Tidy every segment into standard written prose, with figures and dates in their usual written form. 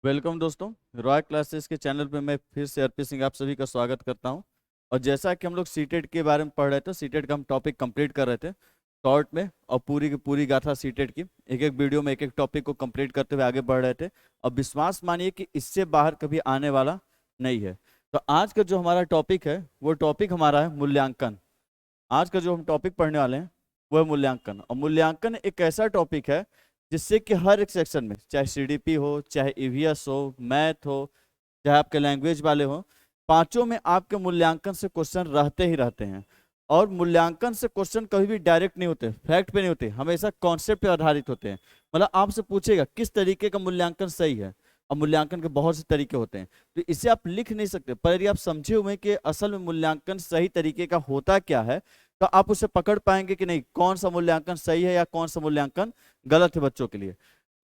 Welcome दोस्तों। Roy classes के channel पे मैं फिर से आरपी सिंह आप सभी का स्वागत करता हूं। और जैसा कि हम लोग सीटेट के बारे में पढ़ रहे थे, सीटेट का हम टॉपिक कंप्लीट कर रहे थे शॉर्ट में, और पूरी की पूरी गाथा सीटेट की एक एक वीडियो में एक एक टॉपिक को कंप्लीट करते हुए आगे बढ़ रहे थे। अब विश्वास मानिए कि इससे बाहर कभी आने वाला नहीं है। तो आज का जो हमारा टॉपिक है वो टॉपिक हमारा है मूल्यांकन। आज का जो हम टॉपिक पढ़ने वाले हैं वो है मूल्यांकन। और मूल्यांकन एक ऐसा टॉपिक है जिससे कि हर एक सेक्शन में, चाहे सीडीपी हो, चाहे ईवीएस हो, मैथ हो, चाहे आपके लैंग्वेज वाले हो, पांचों में आपके मूल्यांकन से क्वेश्चन रहते ही रहते हैं। और मूल्यांकन से क्वेश्चन कभी भी डायरेक्ट नहीं होते, फैक्ट पे नहीं होते, हमेशा कॉन्सेप्ट पे आधारित होते हैं। मतलब आपसे पूछेगा किस तरीके का मूल्यांकन सही है। और मूल्यांकन के बहुत से तरीके होते हैं, तो इसे आप लिख नहीं सकते, पर यदि आप समझे हुए कि असल में मूल्यांकन सही तरीके का होता क्या है, तो आप उसे पकड़ पाएंगे कि नहीं, कौन सा मूल्यांकन सही है या कौन सा मूल्यांकन गलत है बच्चों के लिए।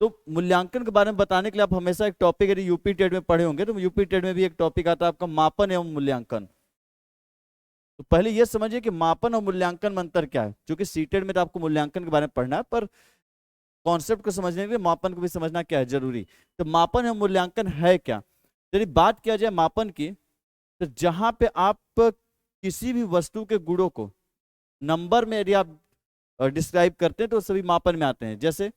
तो मूल्यांकन के बारे में बताने के लिए आप हमेशा एक टॉपिक, यदि यूपी टेट में पढ़े होंगे तो यूपी टेट में भी एक टॉपिक आता है आपका मापन एवं मूल्यांकन। तो पहले ये समझिए कि मापन और मूल्यांकन में अंतर क्या है, क्योंकि सीटेट में तो आपको मूल्यांकन के बारे में पढ़ना है, पर कॉन्सेप्ट को समझने के लिए मापन को भी समझना क्या है जरूरी। तो मापन एवं मूल्यांकन है क्या। यदि बात किया जाए मापन की, तो जहां पे आप किसी भी वस्तु के गुणों को नंबर में यदि आप डिस्क्राइब करते हैं तो सभी मापन में आते हैं। जैसे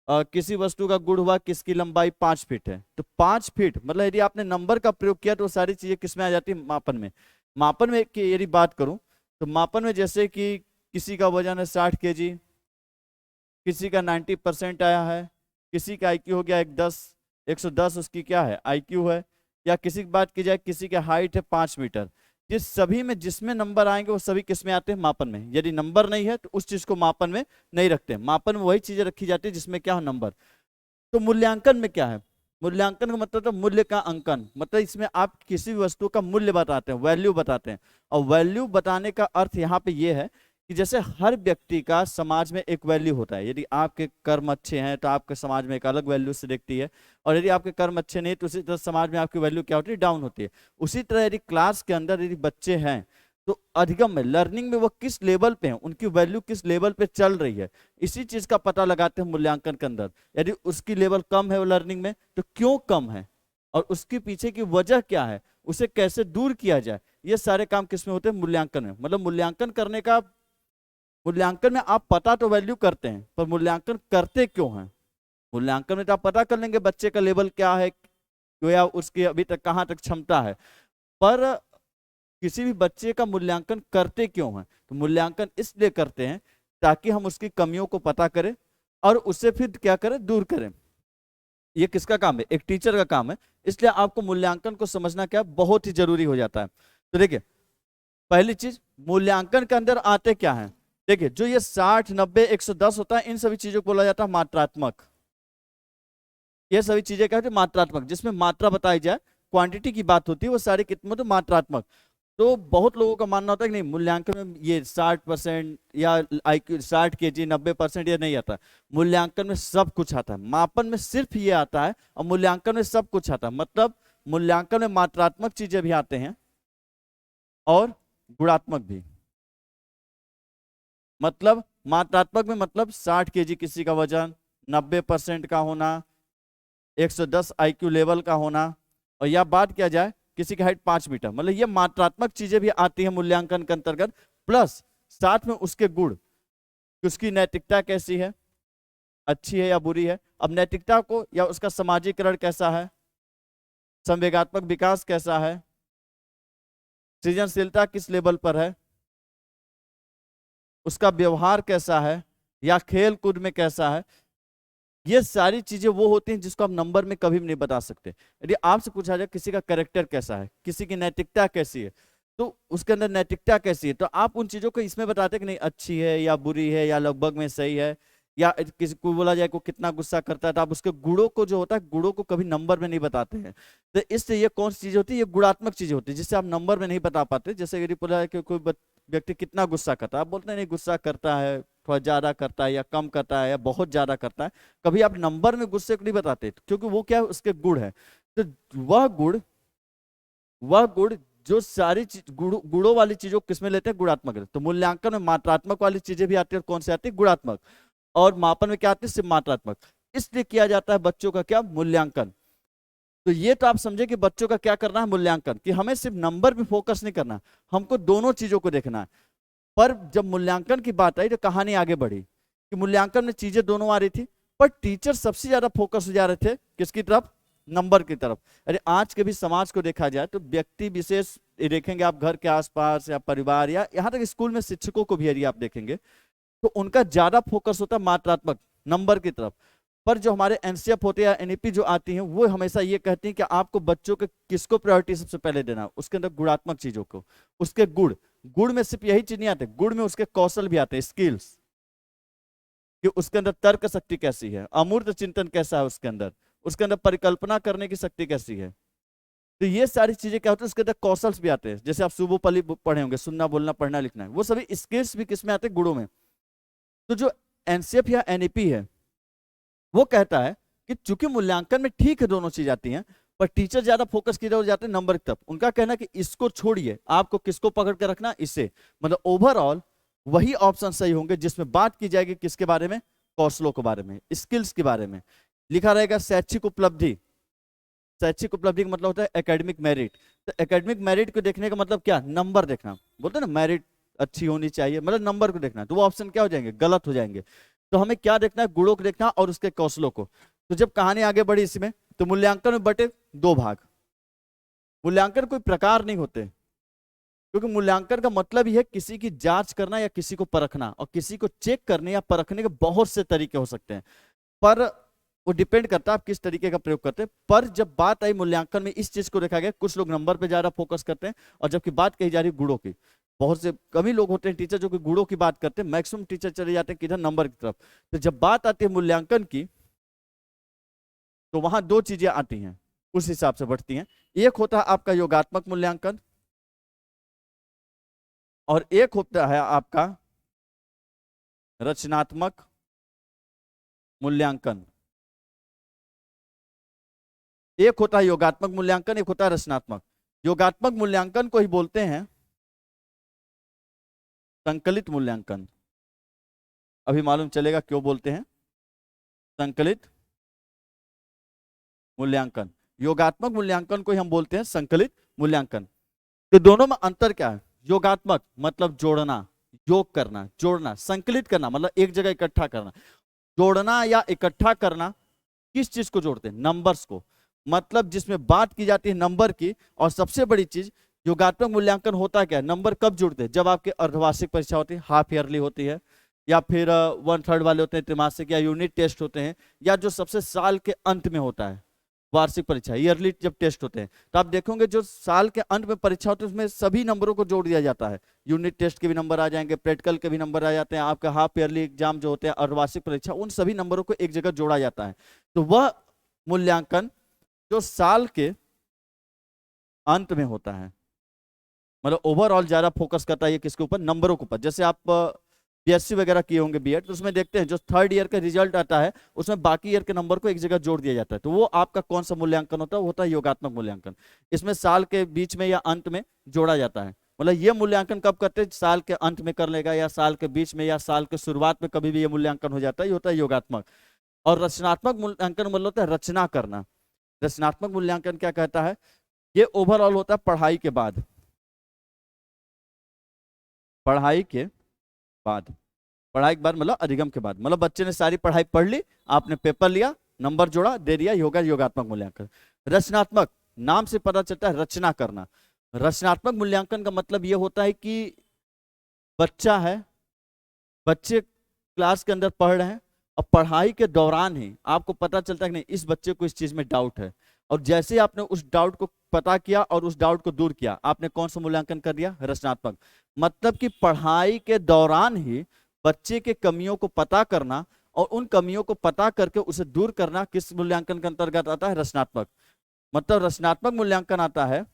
किसी वस्तु का गुण हुआ कि इसकी लंबाई 5 फीट है, तो 5 फीट मतलब यदि आपने नंबर का प्रयोग किया तो वो सारी चीजें किस में आ जाती है, मापन में। मापन में की यदि बात करूं तो मापन में जैसे कि किसी का वजन है 60 kg, किसी का 90% आया है, किसी का आईक्यू हो गया 110 उसकी क्या है आईक्यू है, या किसी की बात की जाए किसी की हाइट है 5 मीटर। ये सभी में जिसमें नंबर आएंगे वो सभी किस में आते हैं, मापन में। यदि नंबर नहीं है तो उस चीज को मापन में नहीं रखते। मापन में वही चीजें रखी जाती है जिसमें क्या हो, नंबर। तो मूल्यांकन में क्या है, मूल्यांकन का मतलब तो मूल्य का अंकन, मतलब इसमें आप किसी भी वस्तु का मूल्य बताते हैं, वैल्यू बताते हैं। और वैल्यू बताने का अर्थ यहाँ पे ये है कि जैसे हर व्यक्ति का समाज में एक वैल्यू होता है। यदि आपके कर्म अच्छे हैं तो आपके समाज में एक अलग वैल्यू से देखती है, और यदि आपके कर्म अच्छे नहीं तो उसी तरह समाज में आपकी वैल्यू क्या होती है, डाउन होती है। उसी तरह यदि क्लास के अंदर यदि बच्चे हैं तो अधिगम में, लर्निंग में वो किस लेवल पे हैं, उनकी वैल्यू किस लेवल पे चल रही है, इसी चीज का पता लगाते हैं मूल्यांकन के अंदर। यदि उसकी लेवल कम है वो लर्निंग में, तो क्यों कम है और उसके पीछे की वजह क्या है, उसे कैसे दूर किया जाए, ये सारे काम किसमें होते हैं, मूल्यांकन में। मतलब मूल्यांकन करने का, मूल्यांकन में आप पता तो वैल्यू करते हैं, पर मूल्यांकन करते क्यों हैं। मूल्यांकन में तो आप पता कर लेंगे बच्चे का लेवल क्या है, या उसकी अभी तक कहाँ तक क्षमता है, पर किसी भी बच्चे का मूल्यांकन करते क्यों हैं, तो मूल्यांकन इसलिए करते हैं ताकि हम उसकी कमियों को पता करें और उससे फिर क्या करें, दूर करें। ये किसका काम है, एक टीचर का काम है। इसलिए आपको मूल्यांकन को समझना क्या बहुत ही जरूरी हो जाता है। तो देखिए, पहली चीज, मूल्यांकन के अंदर आते क्या है। देखिए, जो ये 60, 90, 110 होता है, इन सभी चीजों को बोला जाता है मात्रात्मक। ये सभी चीजें क्या होती है, मात्रात्मक, जिसमें मात्रा बताई जाए, क्वांटिटी की बात होती है, वो सारी कितने तो मात्रात्मक। तो बहुत लोगों का मानना होता है कि नहीं, मूल्यांकन में ये 60% या IQ 60 kg 90% ये नहीं आता। मूल्यांकन में सब कुछ आता है, मापन में सिर्फ ये आता है, और मूल्यांकन में सब कुछ आता है। मतलब मूल्यांकन में मात्रात्मक चीजें भी आते हैं और गुणात्मक भी। मतलब मात्रात्मक में मतलब 60 kg किसी का वजन, 90% का होना, 110 IQ लेवल का होना, और या बात किया जाए किसी की हाइट 5 मीटर, मतलब ये मात्रात्मक चीजें भी आती है मूल्यांकन के अंतर्गत। प्लस साथ में उसके गुण, कि उसकी नैतिकता कैसी है, अच्छी है या बुरी है। अब नैतिकता को, या उसका सामाजिकरण कैसा है, संवेगात्मक विकास कैसा है, सृजनशीलता किस लेवल पर है, उसका व्यवहार कैसा है, या खेल कूद में कैसा है। ये सारी चीजें वो होती हैं जिसको आप नंबर में कभी भी नहीं बता सकते। यदि आपसे पूछा जाए किसी का कैरेक्टर कैसा है, किसी की नैतिकता कैसी है, तो उसके अंदर नैतिकता कैसी है, तो आप उन चीजों को इसमें बताते हैं कि नहीं, अच्छी है या बुरी है या लगभग में सही है। या किसी को बोला जाए को कितना गुस्सा करता है, तो आप उसके गुणों को, जो होता है गुणों को कभी नंबर में नहीं बताते हैं। तो इससे ये कौन सी चीज होती है, ये गुणात्मक चीजें होती है जिससे आप नंबर में नहीं बता पाते। जैसे यदि बोला है कि कोई व्यक्ति कितना गुस्सा करता है, आप बोलते हैं नहीं गुस्सा करता है, थोड़ा ज्यादा करता है, या कम करता है, या बहुत ज्यादा करता है। कभी आप नंबर में गुस्से को नहीं बताते, क्योंकि वो क्या है, उसके गुण है। तो वह गुण, वह गुण जो सारी चीज गुणों वाली चीजों को किसमें लेते हैं, गुणात्मक लेते हैं। तो मूल्यांकन में मात्रात्मक वाली चीजें भी आती है, और कौन सी आती है, गुणात्मक। और मापन में क्या आती है, सिर्फ मात्रात्मक। इसलिए किया जाता है बच्चों का क्या, मूल्यांकन। तो ये तो आप समझे कि बच्चों का क्या करना है, मूल्यांकन, कि हमें सिर्फ नंबर पे फोकस नहीं करना, हमको दोनों चीजों को देखना है। पर जब मूल्यांकन की बात आई तो कहानी आगे बढ़ी कि मूल्यांकन में चीजें दोनों आ रही थी, पर टीचर सबसे ज्यादा फोकस हो जा रहे थे किसकी तरफ, नंबर की तरफ। अरे आज के भी समाज को देखा जाए तो व्यक्ति विशेष, ये देखेंगे आप घर के आसपास या परिवार या यहाँ तक स्कूल में शिक्षकों को भी यदि आप देखेंगे तो उनका ज्यादा फोकस होता है मात्रात्मक नंबर की तरफ। पर जो हमारे एनसीएफ होते हैं या एनईपी जो आती हैं वो हमेशा ये कहती हैं कि आपको बच्चों के किसको प्रायोरिटी सबसे पहले देना, उसके अंदर गुणात्मक चीजों को, उसके गुण, गुण में सिर्फ यही चीज नहीं आते, गुण में उसके कौशल भी आते हैं, स्किल्स, कि उसके अंदर तर्क शक्ति कैसी है, अमूर्त चिंतन कैसा है उसके अंदर परिकल्पना करने की शक्ति कैसी है। तो ये सारी चीजें क्या होती है, उसके अंदर कौशल्स भी आते हैं। जैसे आप सुबोपली पढ़े होंगे, सुनना बोलना पढ़ना लिखना है, वो सभी स्किल्स भी किस में आते हैं, गुणों में। तो जो एनसीएफ या एनईपी है वो कहता है कि चूंकि मूल्यांकन में ठीक है दोनों चीज आती हैं, पर टीचर ज्यादा फोकस किए हो जाते हैं नंबर की तरफ। उनका कहना है कि इसको छोड़िए, आपको किसको पकड़ के रखना, इसे, मतलब ओवरऑल वही ऑप्शन सही होंगे जिसमें बात की जाएगी किसके बारे में, कौशलों के बारे में, स्किल्स के बारे में। लिखा रहेगा शैक्षिक उपलब्धि, शैक्षिक उपलब्धि का मतलब होता है एकेडमिक मेरिट। तो एकेडमिक मेरिट को देखने का मतलब क्या, नंबर देखना, बोलते हैं ना मेरिट अच्छी होनी चाहिए, मतलब नंबर को देखना। तो वो ऑप्शन क्या हो जाएंगे, गलत हो जाएंगे। तो हमें क्या देखना है, गुणों को देखना और उसके कौशलों को। तो जब कहानी आगे बढ़ी इसमें, तो मूल्यांकन में बटे दो भाग। मूल्यांकन कोई प्रकार नहीं होते, क्योंकि मूल्यांकन का मतलब ही है किसी की जांच करना या किसी को परखना, और किसी को चेक करने या परखने के बहुत से तरीके हो सकते हैं, पर वो डिपेंड करता है आप किस तरीके का प्रयोग करते हैं। पर जब बात आई मूल्यांकन में, इस चीज को देखा गया, कुछ लोग नंबर पे ज्यादा फोकस करते हैं, और जबकि बात कही जा रही है गुणों की। बहुत से कम ही लोग होते हैं टीचर जो कि गुणों की बात करते हैं, मैक्सिमम टीचर चले जाते हैं किधर, नंबर की तरफ। तो जब बात आती है मूल्यांकन की, तो वहां दो चीजें आती हैं, उस हिसाब से बढ़ती हैं। एक होता है आपका योगात्मक मूल्यांकन, और एक होता है आपका रचनात्मक मूल्यांकन। एक होता है योगात्मक मूल्यांकन, एक होता है रचनात्मक। योगात्मक मूल्यांकन को ही बोलते हैं संकलित मूल्यांकन। अभी मालूम चलेगा क्यों बोलते हैं संकलित मूल्यांकन। योगात्मक मूल्यांकन को ही हम बोलते हैं संकलित मूल्यांकन। तो दोनों में अंतर क्या है, योगात्मक मतलब जोड़ना, योग करना, जोड़ना, संकलित करना मतलब एक जगह इकट्ठा करना। जोड़ना या इकट्ठा करना किस चीज को जोड़ते हैं, नंबर्स को, मतलब जिसमें बात की जाती है नंबर की। और सबसे बड़ी चीज योगात्मक मूल्यांकन होता क्या है, नंबर कब जुड़ते हैं, जब आपके अर्धवार्षिक परीक्षा होती है, हाफ ईयरली होती है, या फिर 1/3 वाले होते हैं, त्रैमासिक या यूनिट टेस्ट होते हैं, या जो सबसे साल के अंत में होता है वार्षिक परीक्षा, ईयरली जब टेस्ट होते हैं। तो आप देखोगे जो साल के अंत में परीक्षा होती है उसमें सभी नंबरों को जोड़ दिया जाता है, यूनिट टेस्ट के भी नंबर आ जाएंगे, प्रैक्टिकल के भी नंबर आ जाते हैं, आपका हाफ ईयरली एग्जाम जो होते हैं, अर्धवार्षिक परीक्षा, उन सभी नंबरों को एक जगह जोड़ा जाता है। तो वह मूल्यांकन जो साल के अंत में होता है, मतलब ओवरऑल ज्यादा फोकस करता है ये किसके ऊपर, नंबरों के ऊपर। जैसे आप बीएससी वगैरह किए होंगे, बीएड, तो उसमें देखते हैं जो 3rd ईयर का रिजल्ट आता है उसमें बाकी ईयर के नंबर को एक जगह जोड़ दिया जाता है। तो वो आपका कौन सा मूल्यांकन होता है, वो होता है योगात्मक मूल्यांकन। इसमें साल के बीच में या अंत में जोड़ा जाता है। मतलब ये मूल्यांकन कब करते हैं, साल के अंत में कर लेगा, या साल के बीच में, या साल के शुरुआत में, कभी भी ये मूल्यांकन हो जाता है, ये होता है योगात्मक। और रचनात्मक मूल्यांकन मतलब होता है रचना करना। रचनात्मक मूल्यांकन क्या कहता है, ये ओवरऑल होता है पढ़ाई के बाद, पढ़ाई के बाद, पढ़ाई के बाद मतलब अधिगम के बाद, मतलब बच्चे ने सारी पढ़ाई पढ़ ली, आपने पेपर लिया, नंबर जोड़ा, दे दिया, योगा योगात्मक मूल्यांकन। रचनात्मक, नाम से पता चलता है रचना करना। रचनात्मक मूल्यांकन का मतलब यह होता है कि बच्चा है, बच्चे क्लास के अंदर पढ़ रहे हैं, और पढ़ाई के दौरान ही आपको पता चलता है कि नहीं इस बच्चे को इस चीज में डाउट है, और जैसे आपने उस डाउट को पता किया और उस डाउट को दूर किया, आपने कौन सा मूल्यांकन कर दिया, रचनात्मक। मतलब कि पढ़ाई के दौरान ही बच्चे के कमियों को पता करना और उन कमियों को पता करके उसे दूर करना किस मूल्यांकन के अंतर्गत आता है, रचनात्मक। मतलब रचनात्मक मूल्यांकन आता है,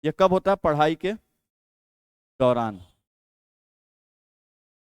यह कब होता है, पढ़ाई के दौरान।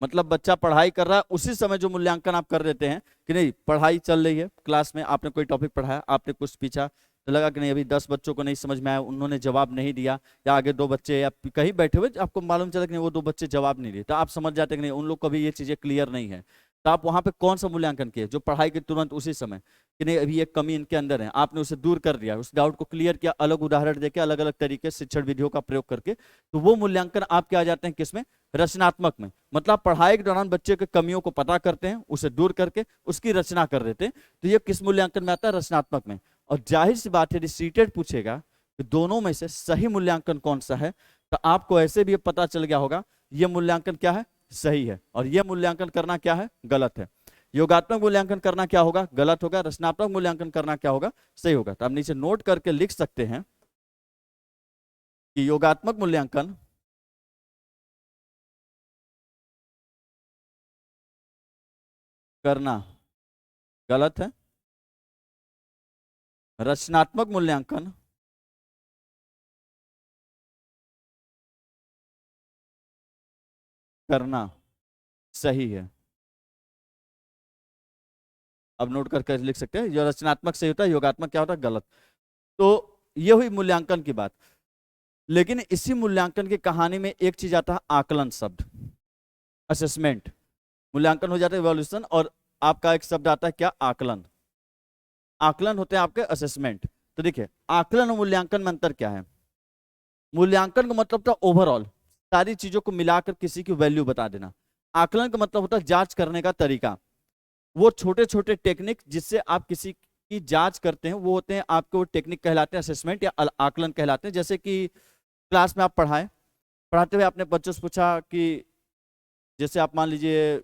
मतलब बच्चा पढ़ाई कर रहा है, उसी समय जो मूल्यांकन आप कर देते हैं कि नहीं पढ़ाई चल रही है क्लास में, आपने कोई टॉपिक पढ़ाया, आपने कुछ पूछा, तो लगा कि नहीं अभी 10 बच्चों को नहीं समझ में आया, उन्होंने जवाब नहीं दिया, या आगे 2 बच्चे या कहीं बैठे हुए आपको मालूम चला कि नहीं वो 2 बच्चे जवाब नहीं दिए, तो आप समझ जाते कि नहीं उन लोग को भी ये चीजें क्लियर नहीं है। तो आप वहां पे कौन सा मूल्यांकन किए, जो पढ़ाई के तुरंत उसी समय कि नहीं अभी एक कमी इनके अंदर है, आपने उसे दूर कर दिया, उस डाउट को क्लियर किया, अलग उदाहरण देके अलग अलग तरीके से शिक्षण विधियों का प्रयोग करके, तो वो मूल्यांकन आपके आ जाते हैं किसमें, रचनात्मक में। मतलब पढ़ाई के दौरान बच्चे के कमियों को पता करते हैं, उसे दूर करके उसकी रचना कर देते हैं, तो ये किस मूल्यांकन में आता है, रचनात्मक में। और जाहिर सी बात है यदि सीटेट पूछेगा कि दोनों में से सही मूल्यांकन कौन सा है, तो आपको ऐसे भी पता चल गया होगा ये मूल्यांकन क्या है, सही है, और यह मूल्यांकन करना क्या है, गलत है। योगात्मक मूल्यांकन करना क्या होगा, गलत होगा। रचनात्मक मूल्यांकन करना क्या होगा, सही होगा। तो आप नीचे नोट करके लिख सकते हैं कि योगात्मक मूल्यांकन करना गलत है, रचनात्मक मूल्यांकन करना सही है। अब नोट करके लिख सकते हैं, जो रचनात्मक सही होता है, योगात्मक क्या होता है, गलत। तो ये हुई मूल्यांकन की बात। लेकिन इसी मूल्यांकन की कहानी में एक चीज आता है, आकलन शब्द, असेसमेंट। मूल्यांकन हो जाता है इवोल्यूशन, और आपका एक शब्द आता है क्या, आकलन। आकलन होते हैं आपके असेसमेंट। तो देखिए आकलन और मूल्यांकन में अंतर क्या है। मूल्यांकन का मतलब था ओवरऑल सारी चीजों को मिलाकर किसी की वैल्यू बता देना। आकलन का मतलब होता है जांच करने का तरीका। वो छोटे छोटे टेक्निक जिससे आप किसी की जांच करते हैं, वो होते हैं आपके, वो टेक्निक कहलाते हैं असेसमेंट या आकलन कहलाते हैं। जैसे कि क्लास में आप पढ़ाते हुए आपने बच्चों से पूछा कि जैसे आप मान लीजिए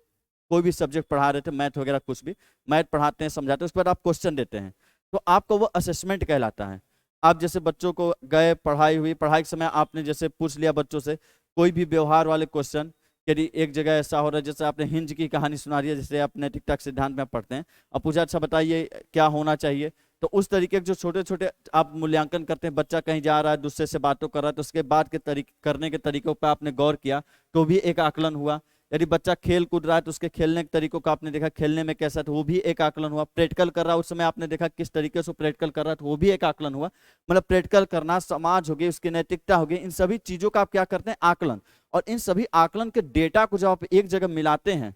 कोई भी सब्जेक्ट पढ़ा रहे थे, मैथ वगैरह कुछ भी, मैथ पढ़ाते हैं समझाते हैं, उस पर आप क्वेश्चन देते हैं, तो आपको वो असेसमेंट कहलाता है। आप जैसे बच्चों को गए, पढ़ाई हुई, पढ़ाई के समय आपने जैसे पूछ लिया बच्चों से कोई भी व्यवहार वाले क्वेश्चन। यदि एक जगह ऐसा हो रहा है, जैसे आपने हिंज की कहानी सुना रही है, जैसे आप नैतिकता के सिद्धांत में पढ़ते हैं, अब पूछा अच्छा बताइए क्या होना चाहिए, तो उस तरीके के जो छोटे छोटे आप मूल्यांकन करते हैं, बच्चा कहीं जा रहा है दूसरे से बातों कर रहा है, तो उसके बाद के तरीके करने के तरीकों पर आपने गौर किया, तो भी एक आकलन हुआ। यदि बच्चा खेल कूद रहा है तो उसके खेलने के तरीकों का आपने देखा, खेलने में कैसा था, वो भी एक आकलन हुआ। प्रैक्टिकल कर रहा है उस समय आपने देखा किस तरीके से प्रैक्टिकल कर रहा है, तो वो भी एक आकलन हुआ। मतलब प्रैक्टिकल करना, समाज हो गई, उसकी नैतिकता हो गई, इन सभी चीजों का आप क्या करते हैं, आकलन। और इन सभी आकलन के डेटा को जब आप एक जगह मिलाते हैं,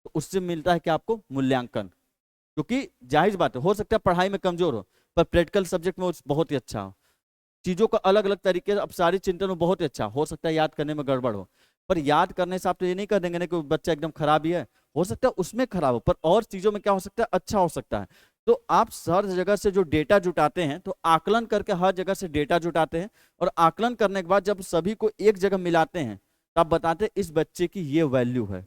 तो उससे मिलता है कि आपको मूल्यांकन। क्योंकि जाहिर बात है, हो सकता है पढ़ाई में कमजोर हो, पर प्रैक्टिकल सब्जेक्ट में वो बहुत ही अच्छा हो, चीजों को अलग अलग तरीके से, अब सारी चिंतन में बहुत ही अच्छा हो सकता है, याद करने में गड़बड़ हो, पर याद करने से आप तो ये नहीं कर देंगे ना कि बच्चा एकदम खराब ही है। हो सकता है उसमें खराब हो, पर और चीजों में क्या हो सकता है, अच्छा हो सकता है। तो आप हर जगह से जो डेटा जुटाते हैं, तो आकलन करके हर जगह से डेटा जुटाते हैं, और आकलन करने के बाद जब सभी को एक जगह मिलाते हैं, तब बताते हैं इस बच्चे की ये वैल्यू है,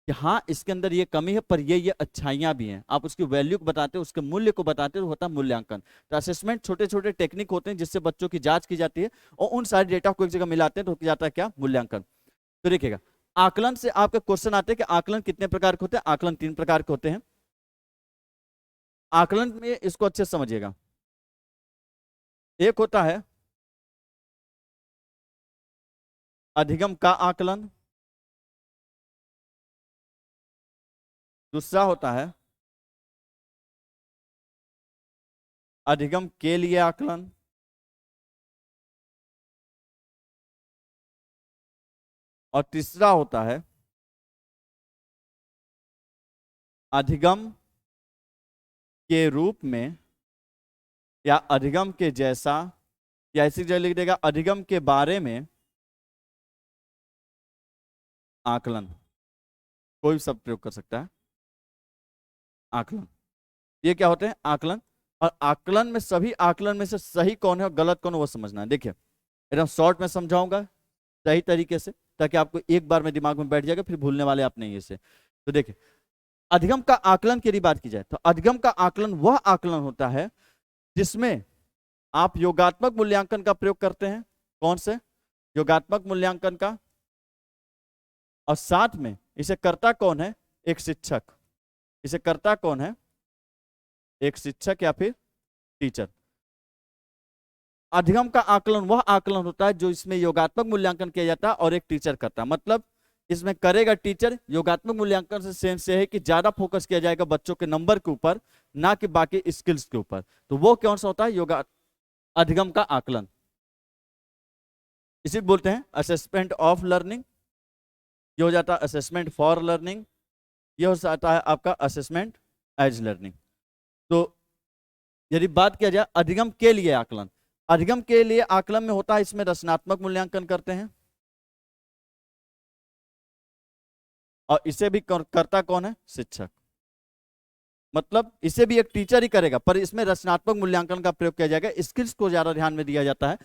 कि हाँ इसके अंदर ये कमी है, पर ये अच्छाइयाँ भी हैं। आप उसकी वैल्यू को बताते हो, उसके मूल्य को बताते हो, तो होता है मूल्यांकन। तो असेसमेंट छोटे छोटे टेक्निक होते हैं जिससे बच्चों की जांच की जाती है, और उन सारे डेटा को एक जगह मिलाते हैं तो हो जाता है क्या, मूल्यांकन। तो देखिएगा आकलन से आपके क्वेश्चन आते हैं कि आकलन कितने प्रकार के होते हैं। आकलन 3 प्रकार के होते हैं। आकलन में इसको अच्छे से समझिएगा। एक होता है अधिगम का आकलन, दूसरा होता है अधिगम के लिए आकलन, और तीसरा होता है अधिगम के रूप में या अधिगम के जैसा, या ऐसी जगह लिख देगा अधिगम के बारे में आकलन। कोई भी शब्द प्रयोग कर सकता है, आकलन। ये क्या होते हैं, आकलन। और आकलन में, सभी आकलन में से सही कौन है और गलत कौन है वो समझना है। देखिए एकदम शॉर्ट में समझाऊंगा सही तरीके से, ताकि आपको एक बार में दिमाग में बैठ जाएगा, फिर भूलने वाले आप नहीं इसे। तो देखिए अधिगम का आकलन की यदि बात की जाए, तो अधिगम का आकलन वह आकलन होता है जिसमें आप योगात्मक मूल्यांकन का प्रयोग करते हैं। कौन से, योगात्मक मूल्यांकन का। और साथ में इसे करता कौन है, एक शिक्षक। इसे करता कौन है, एक शिक्षक या फिर टीचर। अधिगम का आकलन वह आकलन होता है जो इसमें योगात्मक मूल्यांकन किया जाता है और एक टीचर करता है। मतलब इसमें करेगा टीचर, योगात्मक मूल्यांकन से सेंस से है कि ज्यादा फोकस किया जाएगा बच्चों के नंबर के ऊपर, ना कि बाकी स्किल्स के ऊपर। तो वो कौन सा होता है, योगा अधिगम का आकलन। इसी बोलते हैं असेसमेंट ऑफ लर्निंग। ये हो जाता है असेसमेंट फॉर लर्निंग, ये हो सकता है आपका असेसमेंट एज लर्निंग। तो यदि बात किया जाए अधिगम के लिए आकलन, अधिगम के लिए आकलन में होता है, इसमें रचनात्मक मूल्यांकन करते हैं, और इसे भी करता कौन है? शिक्षक। मतलब इसे भी एक टीचर ही करेगा, पर इसमें रचनात्मक मूल्यांकन का प्रयोग किया जाएगा, स्किल्स को ज्यादा ध्यान में दिया जाता है,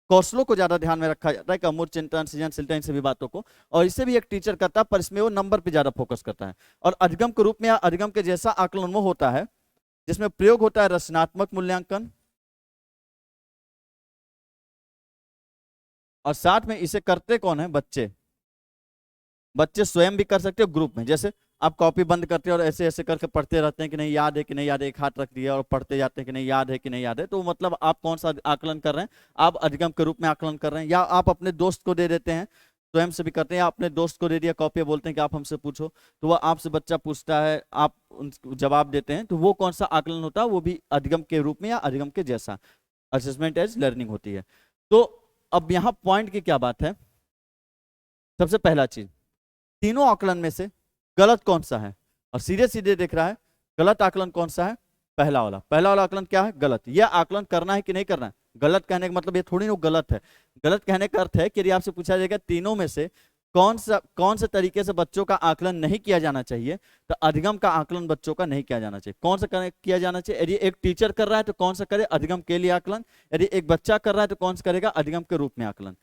कौशलों को ज्यादा ध्यान में रखा जाता है, अमूर्त चिंतन, सृजनशीलता, इन सभी बातों को, और इसे भी एक टीचर करता है, पर इसमें वो नंबर पे ज्यादा फोकस करता है। और अधिगम के रूप में या अधिगम के जैसा आकलन वो होता है जिसमें प्रयोग होता है रचनात्मक मूल्यांकन, और साथ में इसे करते कौन है? बच्चे। बच्चे स्वयं भी कर सकते हो, ग्रुप में। जैसे आप कॉपी बंद करते हैं और ऐसे ऐसे करके पढ़ते रहते हैं कि नहीं याद है कि नहीं याद है, एक हाथ रख दिया और पढ़ते जाते हैं कि नहीं याद है कि नहीं याद है, तो मतलब आप कौन सा आकलन कर रहे हैं? आप अधिगम के रूप में आकलन कर रहे हैं। या आप अपने दोस्त को दे देते हैं, स्वयं से भी करते हैं, या अपने दोस्त को दे दिया कॉपी, बोलते हैं कि आप हमसे पूछो, तो वह आपसे बच्चा पूछता है, आप जवाब देते हैं, तो वो कौन सा आकलन होता है? वो भी अधिगम के रूप में या अधिगम के जैसा, असेसमेंट एज लर्निंग होती है। तो अब यहाँ पॉइंट की क्या बात है? सबसे पहला चीज, तीनों आकलन में से गलत कौन सा है? और सीधे सीधे देख रहा है, गलत आकलन कौन सा है? पहला वाला। पहला वाला आकलन क्या है? गलत। यह आकलन करना है कि नहीं करना है? गलत कहने का मतलब ये थोड़ी ना गलत है। गलत कहने का अर्थ है कि यदि आपसे पूछा जाएगा तीनों में से कौन से तरीके से बच्चों का आकलन नहीं किया जाना चाहिए, तो अधिगम का आकलन बच्चों का नहीं किया जाना चाहिए। कौन सा किया जाना चाहिए? यदि एक टीचर कर रहा है तो कौन सा करे? अधिगम के लिए आकलन। यदि एक बच्चा कर रहा है तो कौन सा करेगा? अधिगम के रूप में आकलन।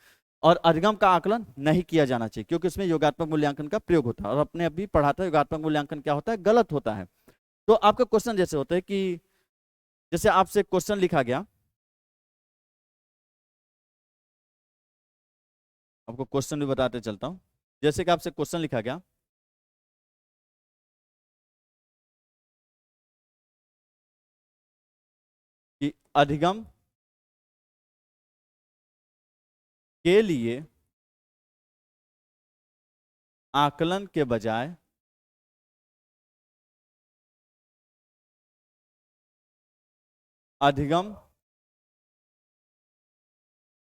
और अधिगम का आकलन नहीं किया जाना चाहिए क्योंकि उसमें योगात्मक मूल्यांकन का प्रयोग होता है, और अपने अभी पढ़ा था योगात्मक मूल्यांकन क्या होता है? गलत होता है। तो आपका क्वेश्चन जैसे होता है कि जैसे आपसे क्वेश्चन लिखा गया, आपको क्वेश्चन भी बताते चलता हूं। जैसे कि आपसे क्वेश्चन लिखा गया कि अधिगम के लिए आकलन के बजाय अधिगम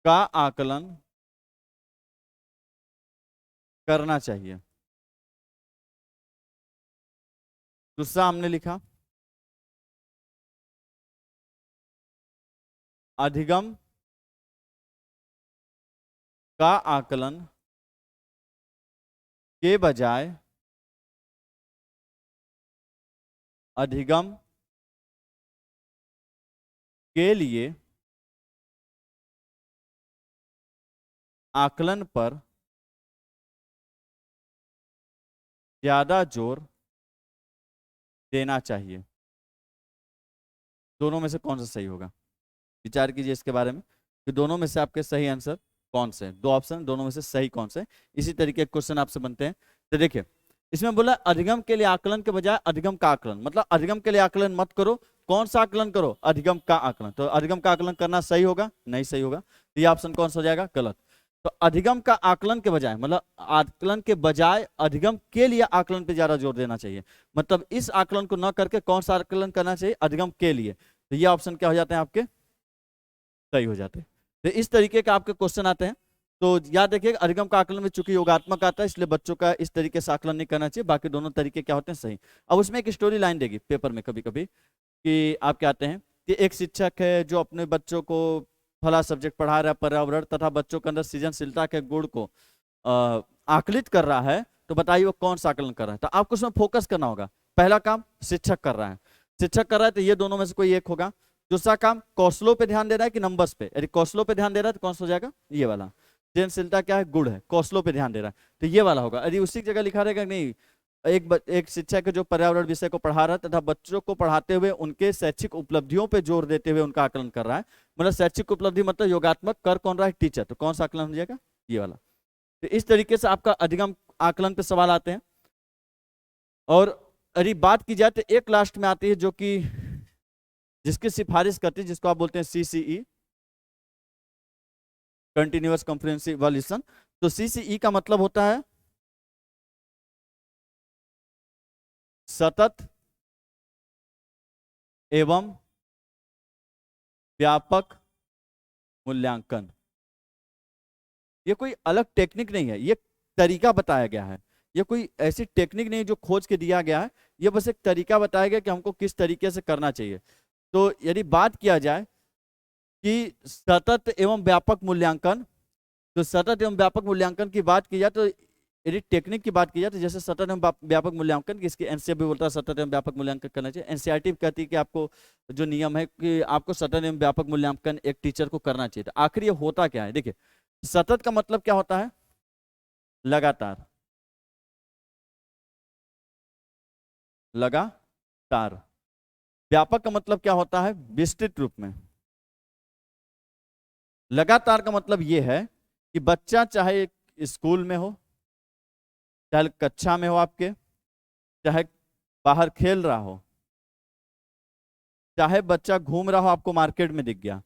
का आकलन करना चाहिए। दूसरा हमने लिखा अधिगम का आकलन के बजाय अधिगम के लिए आकलन पर ज्यादा जोर देना चाहिए। दोनों में से कौन सा सही होगा? विचार कीजिए इसके बारे में कि दोनों में से आपके सही आंसर कौन से हैं? दो ऑप्शन, दोनों में से सही कौन से? इसी तरीके के क्वेश्चन आपसे बनते हैं। तो देखिए, इसमें बोला अधिगम के लिए आकलन के बजाय अधिगम का आकलन, मतलब अधिगम के लिए आकलन मत करो, कौन सा आकलन करो? अधिगम का आकलन। तो अधिगम का आकलन करना सही होगा? नहीं सही होगा। तो ये ऑप्शन कौन सा हो जाएगा? गलत। तो अधिगम का आकलन के बजाय, मतलब आकलन के बजाय अधिगम के लिए आकलन पे ज्यादा जोर देना चाहिए। मतलब इस आकलन को न करके कौन सा आकलन करना चाहिए? अधिगम के लिए। तो ये ऑप्शन क्या हो जाते हैं आपके? सही हो जाते हैं। तो इस तरीके के आपके क्वेश्चन आते हैं। तो याद रखिएगा, अधिगम का आकलन में चूंकि योगात्मक आता है इसलिए बच्चों का इस तरीके से आकलन नहीं करना चाहिए, बाकी दोनों तरीके क्या होते हैं? सही। अब उसमें एक स्टोरी लाइन देगी पेपर में कभी कभी कि आप क्या आते हैं कि एक शिक्षक है जो अपने बच्चों को फला सब्जेक्ट पढ़ा रहा है, पर्यावरण तथा बच्चों के अंदर सृजनशीलता के गुण को आकलित कर रहा है। तो बताइए वो कौन सा आकलन कर रहा है? तो आपको उसमें फोकस करना होगा। पहला काम शिक्षक कर रहा है, शिक्षक कर रहा है तो ये दोनों में से कोई एक होगा। दूसरा काम कौशलों पे ध्यान दे रहा है कि नंबर्स पे? यदि कौशलों पे ध्यान दे रहा है तो कौन सा हो जाएगा? ये वाला। सृजनशीलता क्या है? गुण है। कौशलों पे ध्यान दे रहा है तो ये वाला होगा। यदि उसी जगह लिखा रहेगा नहीं, एक शिक्षक है जो पर्यावरण विषय को पढ़ा रहा है तथा बच्चों को पढ़ाते हुए उनके शैक्षिक उपलब्धियों पे जोर देते हुए उनका आकलन कर रहा है, मतलब शैक्षिक उपलब्धि मतलब योगात्मक कर कौन रहा है? टीचर। तो कौन सा आकलन हो जाएगा? ये वाला। तो इस तरीके से आपका अधिगम आकलन पे सवाल आते हैं। और यदि बात की जाए तो एक लास्ट में आती है जो कि जिसकी सिफारिश करती है, जिसको आप बोलते हैं CCE, कंटिन्यूअस कॉम्प्रिहेंसिव इवैल्यूएशन। तो CCE का मतलब होता है सतत एवं व्यापक मूल्यांकन। ये कोई अलग टेक्निक नहीं है, ये तरीका बताया गया है ये कोई ऐसी टेक्निक नहीं जो खोज के दिया गया है, ये बस एक तरीका बताया गया कि हमको किस तरीके से करना चाहिए। तो यदि बात किया जाए कि सतत एवं व्यापक मूल्यांकन, तो सतत एवं व्यापक मूल्यांकन की बात की जाए तो यदि टेक्निक की बात की जाए तो जैसे सतत एवं व्यापक मूल्यांकन, इसकी एनसीईआरटी भी बोलता है सतत एवं व्यापक मूल्यांकन करना चाहिए। एनसीईआरटी कहती है कि आपको जो नियम है कि आपको सतत एवं व्यापक मूल्यांकन एक टीचर को करना चाहिए। तो आखिर ये होता क्या है? देखिए, सतत का मतलब क्या होता है? लगातार, लगातार। व्यापक का मतलब क्या होता है? विस्तृत रूप में। लगातार का मतलब यह है कि बच्चा चाहे स्कूल में हो, चाहे कक्षा में हो आपके, चाहे बाहर खेल रहा हो, चाहे बच्चा घूम रहा हो, आपको मार्केट में दिख गया,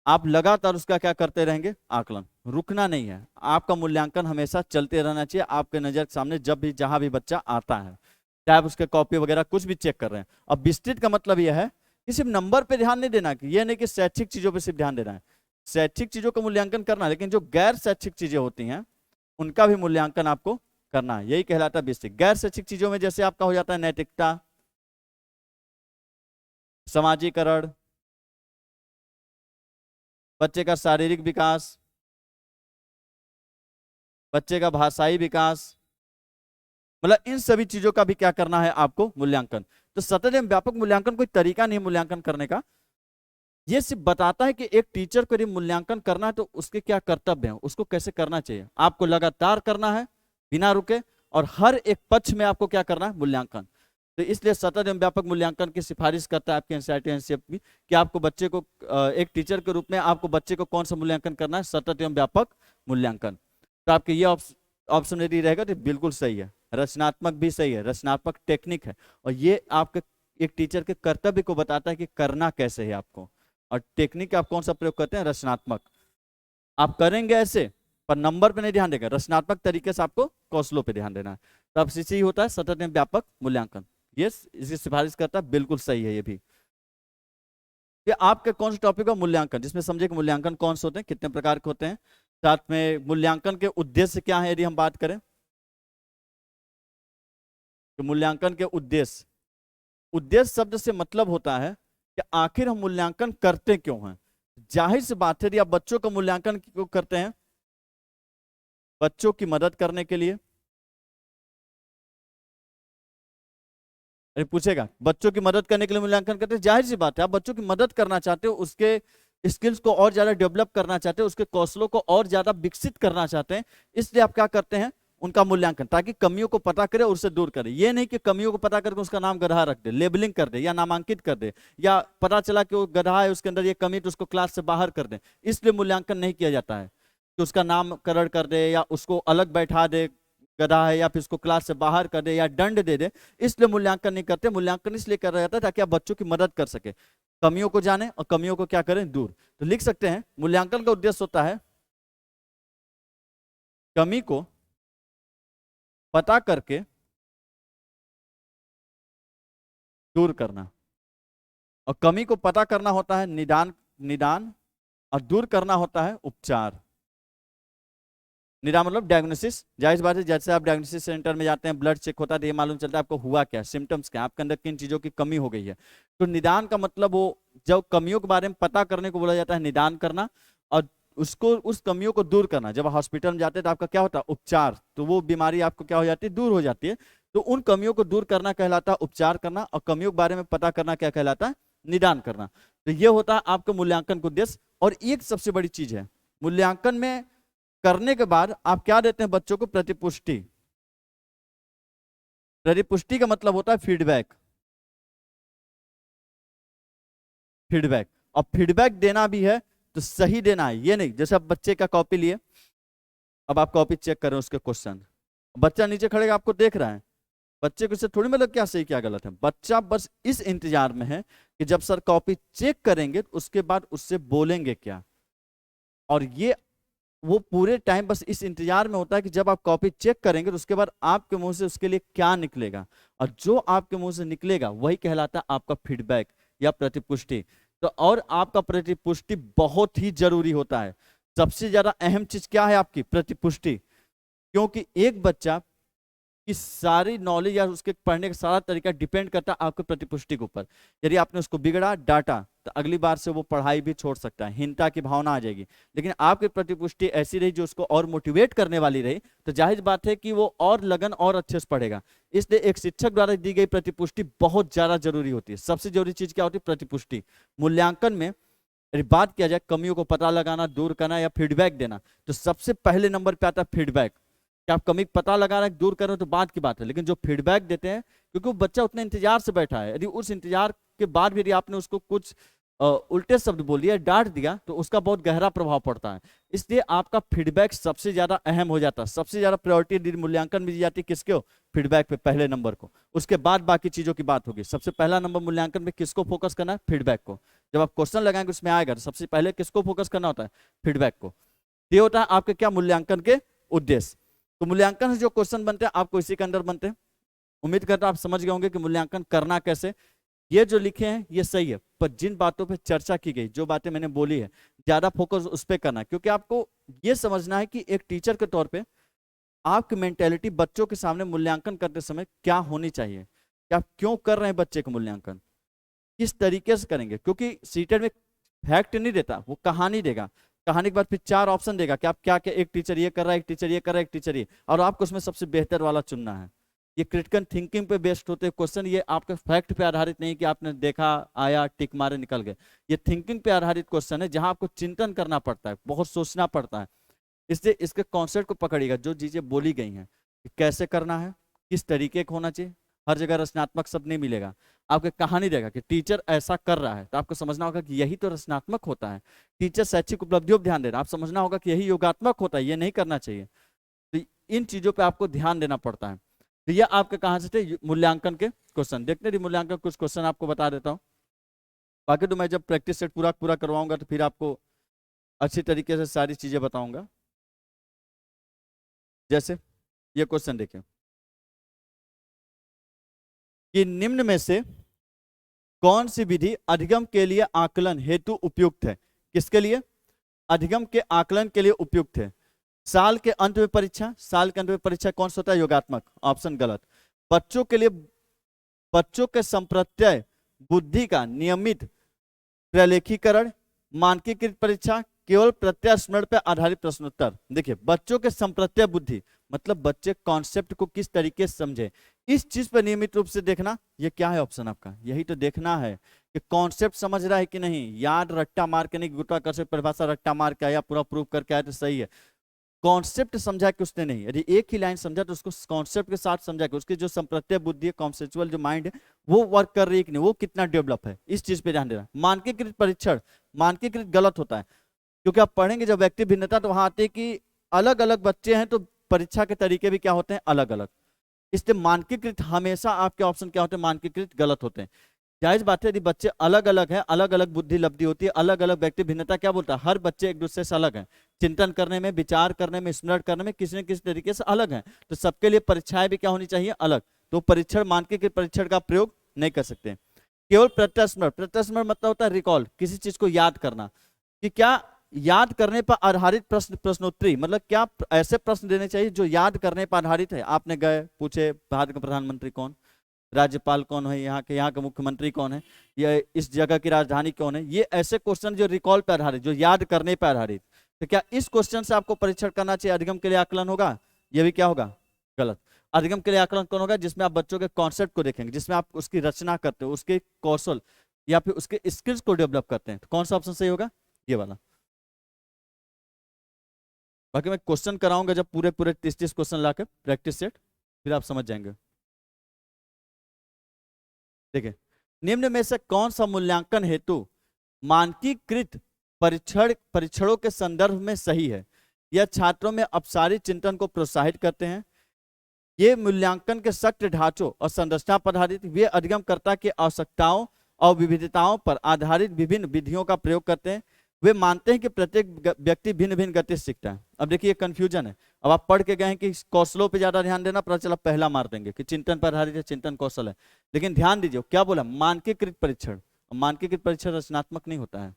आप लगातार उसका क्या करते रहेंगे? आकलन। रुकना नहीं है, आपका मूल्यांकन हमेशा चलते रहना चाहिए आपके नजर के सामने जब भी जहां भी बच्चा आता है, चाहे आप उसके कॉपी वगैरह कुछ भी चेक कर रहे हैं। अब विस्तृत का मतलब यह है कि सिर्फ नंबर पे ध्यान नहीं देना, कि यह नहीं कि शैक्षिक चीजों पे सिर्फ ध्यान देना है। शैक्षिक चीजों का मूल्यांकन करना, लेकिन जो गैर शैक्षिक चीजें होती हैं उनका भी मूल्यांकन आपको करना है, यही कहलाता है विस्तृत। गैर शैक्षिक चीजों में जैसे आपका हो जाता है नैतिकता, समाजीकरण, बच्चे का शारीरिक विकास, बच्चे का भाषाई विकास, मतलब इन सभी चीजों का भी क्या करना है आपको? मूल्यांकन। तो सतत एवं व्यापक मूल्यांकन कोई तरीका नहीं मूल्यांकन करने का, ये सिर्फ बताता है कि एक टीचर को यदि मूल्यांकन करना है तो उसके क्या कर्तव्य हैं, उसको कैसे करना चाहिए। आपको लगातार करना है बिना रुके, और हर एक पक्ष में आपको क्या करना है? मूल्यांकन। तो इसलिए सतत एवं व्यापक मूल्यांकन की सिफारिश करता है आपके एनसीईआरटी एनसीईएफटी कि आपको बच्चे को एक टीचर के रूप में आपको बच्चे को कौन सा मूल्यांकन करना है? सतत एवं व्यापक मूल्यांकन। तो आपके ये ऑप्शन यदि रहेगा तो बिल्कुल सही है, रचनात्मक भी सही है, रचनात्मक टेक्निक है, और ये आपके एक टीचर के कर्तव्य को बताता है कि करना कैसे है आपको। और टेक्निक आप कौन सा प्रयोग करते हैं? रचनात्मक। आप करेंगे ऐसे पर नंबर पे नहीं ध्यान देगा, रचनात्मक तरीके से आपको कौशलों पे ध्यान देना है। तो अब इसी होता है सतत एवं व्यापक मूल्यांकन, ये इसकी सिफारिश करता है, बिल्कुल सही है ये भी। कि आपके कौन से टॉपिक का मूल्यांकन, जिसमें समझे कि मूल्यांकन कौन से होते हैं, कितने प्रकार के होते हैं, साथ में मूल्यांकन के उद्देश्य क्या है। यदि हम बात करें तो मूल्यांकन के उद्देश्य, उद्देश्य शब्द से मतलब होता है कि आखिर हम मूल्यांकन करते क्यों हैं। जाहिर सी बात है, यदि आप बच्चों का मूल्यांकन क्यों करते हैं? बच्चों की मदद करने के लिए। अरे पूछेगा, बच्चों की मदद करने के लिए मूल्यांकन करते हैं, जाहिर सी बात है आप बच्चों की मदद करना चाहते हो, उसके स्किल्स को और ज्यादा डेवलप करना चाहते हो, उसके कौशलों को और ज्यादा विकसित करना चाहते हैं, इसलिए आप क्या करते हैं? उनका मूल्यांकन, ताकि कमियों को पता करे और उससे दूर करे। ये नहीं कि कमियों को पता करके उसका नाम गधा रख दे, लेबलिंग कर दे या नामांकित कर दे, या पता चला कि वो गधा है उसके अंदर ये कमी, तो उसको क्लास से बाहर कर दे। इसलिए मूल्यांकन नहीं किया जाता है कि उसका नामकरण कर दे या उसको अलग बैठा दे गधा है, या फिर उसको क्लास से बाहर कर दे या दंड दे दे। इसलिए मूल्यांकन नहीं करते, मूल्यांकन इसलिए कर रहा जाता है ताकि आप बच्चों की मदद कर सके, कमियों को जाने और कमियों को क्या करें? दूर। तो लिख सकते हैं मूल्यांकन का उद्देश्य होता है कमी को पता करके दूर करना, और कमी को पता करना होता है निदान, निदान, और दूर करना होता है उपचार। निदान मतलब डायग्नोसिस, जाहिर बात है जैसे आप डायग्नोसिस सेंटर में जाते हैं, ब्लड चेक होता है तो ये मालूम चलता है आपको हुआ क्या, सिम्टम्स क्या, आपके अंदर किन चीजों की कमी हो गई है। तो निदान का मतलब वो जब कमियों के बारे में पता करने को बोला जाता है निदान करना, और उसको उस कमियों को दूर करना। जब हॉस्पिटल में जाते हैं तो आपका क्या होता है? उपचार। तो वो बीमारी आपको क्या हो जाती है? दूर हो जाती है। तो उन कमियों को दूर करना कहलाता है उपचार करना, और कमियों के बारे में पता करना क्या कहलाता है? निदान करना। तो ये होता है आपका मूल्यांकन का उद्देश्य। और एक सबसे बड़ी चीज है, मूल्यांकन में करने के बाद आप क्या देते हैं बच्चों को? प्रतिपुष्टि। प्रतिपुष्टि का मतलब होता है फीडबैक, फीडबैक। और फीडबैक देना भी है तो सही देना है, ये नहीं जैसे आप बच्चे का कॉपी लिए, अब आप कॉपी चेक करें उसके क्वेश्चन, बच्चा नीचे खड़े आपको देख रहा है, बच्चे को इससे थोड़ी मतलब क्या सही क्या गलत है। बच्चा बस इस इंतजार में है कि जब सर कॉपी चेक करेंगे तो उसके बाद उससे बोलेंगे क्या, और ये वो पूरे टाइम बस इस इंतजार में होता है कि जब आप कॉपी चेक करेंगे तो उसके बाद आपके मुंह से उसके लिए क्या निकलेगा, और जो आपके मुंह से निकलेगा वही कहलाता है आपका फीडबैक या प्रतिपुष्टि। तो और आपका प्रतिपुष्टि बहुत ही जरूरी होता है। सबसे ज्यादा अहम चीज क्या है आपकी? प्रतिपुष्टि। क्योंकि एक बच्चा कि सारी नॉलेज या उसके पढ़ने का सारा तरीका डिपेंड करता है आपके प्रतिपुष्टि के ऊपर। यदि आपने उसको बिगड़ा डांटा तो अगली बार से वो पढ़ाई भी छोड़ सकता है, हीनता की भावना आ जाएगी। लेकिन आपकी प्रतिपुष्टि ऐसी रही जो उसको और मोटिवेट करने वाली रही, तो जाहिर बात है कि वो और लगन और अच्छे से पढ़ेगा। इसलिए एक शिक्षक द्वारा दी गई प्रतिपुष्टि बहुत ज्यादा जरूरी होती है। सबसे जरूरी चीज क्या होती है? प्रतिपुष्टि। मूल्यांकन में यदि बात किया जाए कमियों को पता लगाना, दूर करना या फीडबैक देना, तो सबसे पहले नंबर पे आता है फीडबैक। कि आप कमी पता लगा रहे हैं, दूर कर रहे हो तो बात की बात है, लेकिन जो फीडबैक देते हैं, क्योंकि वो बच्चा उतने इंतजार से बैठा है, यदि उस इंतजार के बाद भी यदि आपने उसको कुछ उल्टे शब्द बोल दिया, डांट दिया, तो उसका बहुत गहरा प्रभाव पड़ता है। इसलिए आपका फीडबैक सबसे ज्यादा अहम हो जाता है। सबसे ज्यादा प्रायोरिटी मूल्यांकन में दी जाती है किसके हो? फीडबैक पे, पहले नंबर को। उसके बाद बाकी चीजों की बात होगी। सबसे पहला नंबर मूल्यांकन में किसको फोकस करना है? फीडबैक को। जब आप क्वेश्चन लगाएंगे उसमें आएगा, तो सबसे पहले किसको फोकस करना होता है? फीडबैक को। ये होता है आपके क्या मूल्यांकन के उद्देश्य। तो मूल्यांकन से जो क्वेश्चन बनते हैं आपको इसी के अंदर बनते हैं। उम्मीद करता हूं आप समझ गए होंगे कि मूल्यांकन करना कैसे। ये जो लिखे हैं ये सही है, पर जिन बातों पे चर्चा की गई, जो बातें मैंने बोली है, ज्यादा फोकस उस पर करना है। क्योंकि आपको ये समझना है कि एक टीचर के तौर पे आपकी मेंटेलिटी बच्चों के सामने मूल्यांकन करते समय क्या होनी चाहिए, कि आप क्यों कर रहे हैं बच्चे का मूल्यांकन, किस तरीके से करेंगे। क्योंकि सीटेट में फैक्ट नहीं देता, वो कहानी देगा। कहानी के बाद फिर 4 ऑप्शन देगा कि आप क्या क्या, एक टीचर ये कर रहा है, एक टीचर ये कर रहा है, एक टीचर ये, और आपको उसमें सबसे बेहतर वाला चुनना है। ये क्रिटिकल थिंकिंग पे बेस्ड होते हैं क्वेश्चन। ये आपके फैक्ट पे आधारित नहीं कि आपने देखा, आया, टिक मारे, निकल गए। ये थिंकिंग पे आधारित क्वेश्चन है, जहां आपको चिंतन करना पड़ता है, बहुत सोचना पड़ता है। इसलिए इसके कॉन्सेप्ट को पकड़िएगा, जो चीजें बोली गई हैं कि कैसे करना है, किस तरीके का होना चाहिए। हर जगह रचनात्मक शब्द नहीं मिलेगा। आपको कहानी देगा कि टीचर ऐसा कर रहा है, तो आपको समझना होगा कि यही तो रचनात्मक होता है। टीचर शैक्षिक उपलब्धियों पर ध्यान दे रहा है, आप समझना होगा कि यही योगात्मक होता है, ये नहीं करना चाहिए। तो इन चीजों पे आपको ध्यान देना पड़ता है। तो ये आपके कहां से थे? मूल्यांकन के क्वेश्चन। देखते रहिए मूल्यांकन कुछ क्वेश्चन आपको बता देता हूँ। बाकी तो मैं जब प्रैक्टिस सेट पूरा पूरा करवाऊंगा तो फिर आपको अच्छी तरीके से सारी चीजें बताऊंगा। जैसे ये क्वेश्चन देखिए कि निम्न में से कौन सी विधि अधिगम के लिए आकलन हेतु उपयुक्त है? किसके लिए? अधिगम के आकलन के लिए उपयुक्त है। साल के अंत में परीक्षा। साल के अंत में परीक्षा कौन सा होता है? योगात्मक। ऑप्शन गलत। बच्चों के लिए, बच्चों के संप्रत्यय बुद्धि का नियमित प्रलेखीकरण, मानकीकृत परीक्षा, केवल प्रत्यय स्मरण पर आधारित प्रश्नोत्तर। देखिए, बच्चों के संप्रत्यय बुद्धि मतलब बच्चे कॉन्सेप्ट को किस तरीके से समझे, इस चीज पर नियमित रूप से देखना। ये क्या है ऑप्शन आपका? यही तो देखना है कि कॉन्सेप्ट समझ रहा है कि नहीं। याद रट्टा मार के नहीं, गुरुत्वाकर्षण परिभाषा रट्टा मार के आया, पूरा प्रूव करके आया तो सही है। कॉन्सेप्ट समझा कि उसने नहीं, यदि एक ही लाइन समझा तो उसको कॉन्सेप्ट के साथ समझा कि उसकी जो संप्रत्यय बुद्धि है, कॉन्सेप्चुअल जो माइंड है, वो वर्क कर रही है कि नहीं, वो कितना डेवलप है, इस चीज पे ध्यान देना। मानकीकृत परीक्षण, मानकीकृत गलत होता है। क्योंकि आप पढ़ेंगे जब व्यक्ति भिन्नता, तो वहां आते हैं कि अलग अलग बच्चे हैं तो परीक्षा के तरीके भी क्या होते हैं? अलग अलग। इसलिए मानकीकृत हमेशा आपके ऑप्शन क्या होते हैं? मानकीकृत गलत होते हैं। जायज बात है, यदि बच्चे अलग अलग हैं, अलग अलग बुद्धि लब्धि होती है, अलग अलग व्यक्ति भिन्नता क्या बोलता है? हर बच्चे एक दूसरे से अलग हैं, चिंतन करने में, विचार करने में, स्मरण करने में किसी न किसी तरीके से अलग हैं। तो सबके लिए परीक्षाएं भी क्या होनी चाहिए? अलग। तो परीक्षण, मानकीकृत परीक्षण का प्रयोग नहीं कर सकते। केवल प्रत्यस्मरण। प्रत्यस्मरण मतलब होता है रिकॉल, किसी चीज को याद करना। कि क्या याद करने पर आधारित प्रश्न, प्रश्नोत्तरी मतलब क्या ऐसे प्रश्न देने चाहिए जो याद करने पर आधारित है। आपने गए, पूछे भारत का प्रधानमंत्री कौन, राज्यपाल कौन है, यहाँ का मुख्यमंत्री कौन है, या इस जगह की राजधानी कौन है। ये ऐसे क्वेश्चन जो रिकॉल पर आधारित, जो याद करने पर आधारित। तो क्या इस क्वेश्चन से आपको परीक्षण करना चाहिए? अधिगम के लिए आकलन होगा? ये भी क्या होगा? गलत। अधिगम के लिए आकलन कौन होगा? जिसमें आप बच्चों के कॉन्सेप्ट को देखेंगे, जिसमें आप उसकी रचना करते हो, उसके कौशल या फिर उसके स्किल्स को डेवलप करते हैं। तो कौन सा ऑप्शन सही होगा? ये वाला। बाकी मैं क्वेश्चन कराऊंगा जब पूरे पूरे 30 क्वेश्चन लाकर प्रैक्टिस सेट, फिर आप समझ जाएंगे। देखिए, निम्न में से कौन सा मूल्यांकन हेतु मानकीकृत परीक्षणों के संदर्भ में सही है? यह छात्रों में अपसारी चिंतन को प्रोत्साहित करते हैं। ये मूल्यांकन के सख्त ढांचों और संरचना पर आधारित, वे अधिगमकर्ता की आवश्यकताओं और विविधताओं पर आधारित विभिन्न विधियों का प्रयोग करते हैं। वे मानते हैं कि प्रत्येक व्यक्ति भिन्न भिन्न गति से सीखता है। अब देखिए कंफ्यूजन है। अब आप पढ़ के गए हैं कि कौशलों पे ज्यादा ध्यान देना, पता चला पहला मार देंगे कि चिंतन पर आधारित है, चिंतन कौशल है। लेकिन ध्यान दीजिए क्या बोला? मानकीकृत परीक्षण। मानकीकृत परीक्षण रचनात्मक नहीं होता है,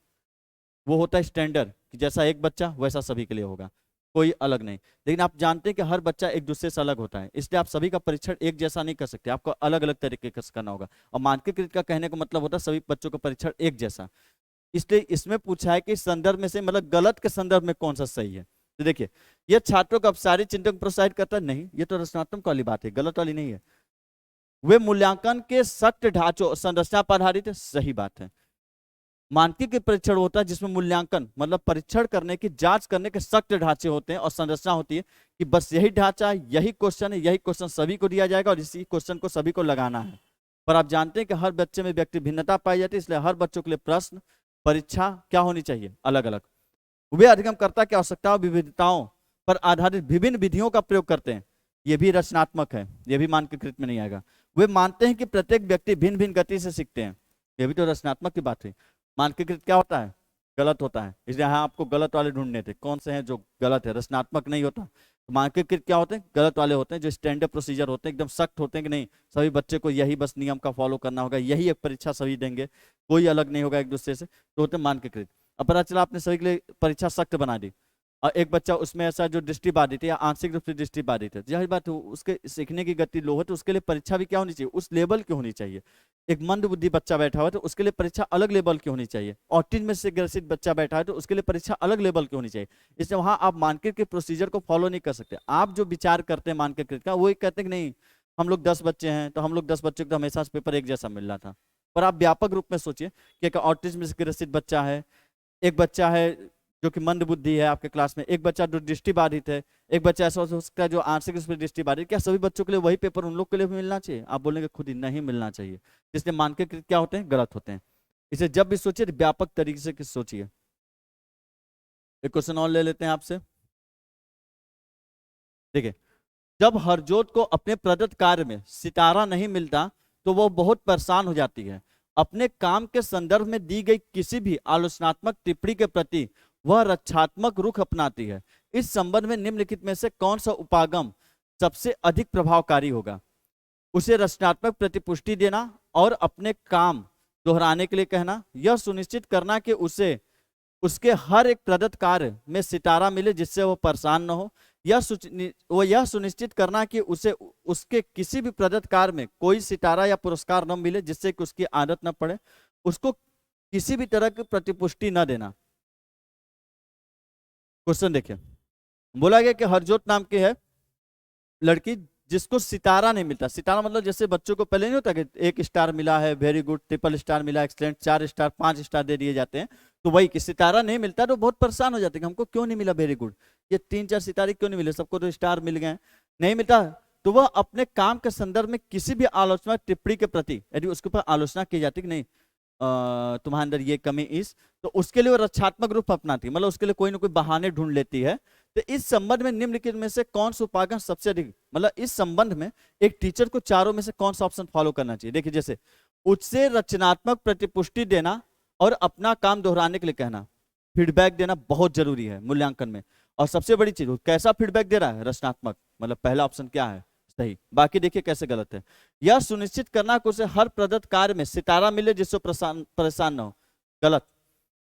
वो होता है स्टैंडर्ड, कि जैसा एक बच्चा वैसा सभी के लिए होगा। कोई अलग नहीं। लेकिन आप जानते हैं कि हर बच्चा एक दूसरे से अलग होता है, इसलिए आप सभी का परीक्षण एक जैसा नहीं कर सकते, आपको अलग अलग तरीके से करना होगा। और मानकीकृत का कहने का मतलब होता है सभी बच्चों का परीक्षण एक जैसा। इसलिए इसमें पूछा है कि संदर्भ में से मतलब गलत के संदर्भ में कौन सा सही है। तो देखिए, यह छात्रों को अपसारी चिंतन को प्रोत्साहित करता है, नहीं, ये तो रचनात्मक वाली बात है, गलत वाली नहीं है। वे मूल्यांकन के सख्त ढांचों संरचना पर आधारित है, सही बात है। मानकीय परीक्षण होता है जिसमें मूल्यांकन मतलब परीक्षण करने की, जांच करने के सख्त ढांचे होते हैं और संरचना होती है कि बस यही ढांचा है, यही क्वेश्चन है, यही क्वेश्चन सभी को दिया जाएगा और इसी क्वेश्चन को सभी को लगाना है। पर आप जानते हैं कि हर बच्चे में व्यक्ति भिन्नता पाई जाती है, इसलिए हर बच्चों के लिए प्रश्न परीक्षा क्या होनी चाहिए, अलग अलग। वे अधिगमकर्ता की आवश्यकताओं विविधताओं पर आधारित विभिन्न विधियों का प्रयोग करते हैं, यह भी रचनात्मक है, यह भी मानकीकृत में नहीं आएगा। वे मानते हैं कि प्रत्येक व्यक्ति भिन्न भिन्न गति से सीखते हैं, यह भी तो रचनात्मक की बात है। मानकीकृत क्या होता है, गलत होता है, इसलिए यहाँ आपको गलत वाले ढूंढने थे, कौन से हैं जो गलत है, रचनात्मक नहीं होता। तो मानकीकृत क्या होते हैं, गलत वाले होते हैं, जो स्टैंडर्ड प्रोसीजर होते हैं, एकदम सख्त होते हैं कि नहीं सभी बच्चे को यही बस नियम का फॉलो करना होगा, यही एक परीक्षा सभी देंगे, कोई अलग नहीं होगा एक दूसरे से, तो होते हैं मानकीकृत। अब पता चला आपने सभी के लिए परीक्षा सख्त बना दी और एक बच्चा उसमें ऐसा जो दृष्टिबाधित है या आंशिक रूप से दृष्टिबाधित है, यही बात है, उसके सीखने की गति लो है, तो उसके लिए परीक्षा भी क्या होनी चाहिए, उस लेवल की होनी चाहिए। एक मंद बुद्धि बच्चा बैठा हुआ है तो उसके लिए परीक्षा अलग लेवल की होनी चाहिए। ऑटिज्म में से ग्रसित बच्चा बैठा है तो उसके लिए परीक्षा अलग लेवल की होनी चाहिए। इसलिए वहां आप मानकीकृत के प्रोसीजर को फॉलो नहीं कर सकते। आप जो विचार करते हैं मानकीकृत का, वही कहते हैं कि नहीं हम लोग 10 बच्चे हैं तो हम लोग 10 बच्चों को तो हमेशा पेपर एक जैसा मिल रहा था। पर आप व्यापक रूप में सोचिए कि एक ऑटिज्म में से ग्रसित बच्चा है, एक बच्चा है जो कि मंद बुद्धि है आपके क्लास में, एक बच्चा जो दृष्टिबाधित है, एक बच्चा ऐसा हो सकता है जो आंशिक रूप से दृष्टिबाधित, क्या सभी बच्चों के लिए वही पेपर उन लोग के लिए भी मिलना चाहिए? आप बोलेंगे खुद ही नहीं मिलना चाहिए। इसलिए मानकीकृत क्या होते हैं, गलत होते हैं। इसे जब भी सोचिए व्यापक तरीके से सोचिए। एक क्वेश्चन और ले लेते हैं आपसे, देखिए, जब हरजोत को अपने प्रदत्त कार्य में सितारा नहीं मिलता तो वो बहुत परेशान हो जाती है। अपने काम के संदर्भ में दी गई किसी भी आलोचनात्मक टिप्पणी के प्रति वह रक्षात्मक रुख अपनाती है। इस संबंध में निम्नलिखित में से कौन सा उपागम सबसे अधिक प्रभावकारी होगा? उसे रचनात्मक प्रतिपुष्टि देना और अपने काम दोहराने के लिए कहना, यह सुनिश्चित करना कि उसे उसके हर एक प्रदत्त कार्य में सितारा मिले जिससे वो परेशान न हो, यह सुनिश्चित करना कि उसे उसके किसी भी प्रदत्त कार्य में कोई सितारा या पुरस्कार न मिले जिससे कि उसकी आदत न पड़े, उसको किसी भी तरह की प्रतिपुष्टि न देना। क्वेश्चन देखिए, बोला गया कि हरजोत नाम की है लड़की जिसको सितारा नहीं मिलता। सितारा मतलब जैसे बच्चों को पहले नहीं होता कि 1 स्टार मिला है, वेरी गुड, ट्रिपल स्टार मिला, एक्सलेंट, 4 स्टार 5 स्टार दे दिए जाते हैं, तो वही कि सितारा नहीं मिलता तो बहुत परेशान हो जाते हैं कि हमको क्यों नहीं मिला वेरी गुड, ये 3-4 सितारे क्यों नहीं मिले, सबको तो स्टार मिल गए, नहीं मिलता। तो वह अपने काम के संदर्भ में किसी भी आलोचना टिप्पणी के प्रति यदि उसके ऊपर आलोचना की जाती कि नहीं तुम्हारे अंदर ये कमी तो उसके लिए वो रक्षात्मक रूप अपनाती है, मतलब उसके लिए कोई ना कोई बहाने ढूंढ लेती है। तो इस संबंध में निम्नलिखित में से कौन सा उपागम सबसे अधिक, मतलब इस संबंध में एक टीचर को चारों में से कौन सा ऑप्शन फॉलो करना चाहिए? देखिए, जैसे उससे रचनात्मक प्रतिपुष्टि देना और अपना काम दोहराने के लिए कहना, फीडबैक देना बहुत जरूरी है मूल्यांकन में। और सबसे बड़ी चीज, कैसा फीडबैक दे रहा है, रचनात्मक, मतलब पहला ऑप्शन क्या है सही, बाकी देखिए कैसे गलत है। यह सुनिश्चित करना कि उसे हर प्रदत्त कार्य में सितारा मिले जिससे परेशान न हो, गलत,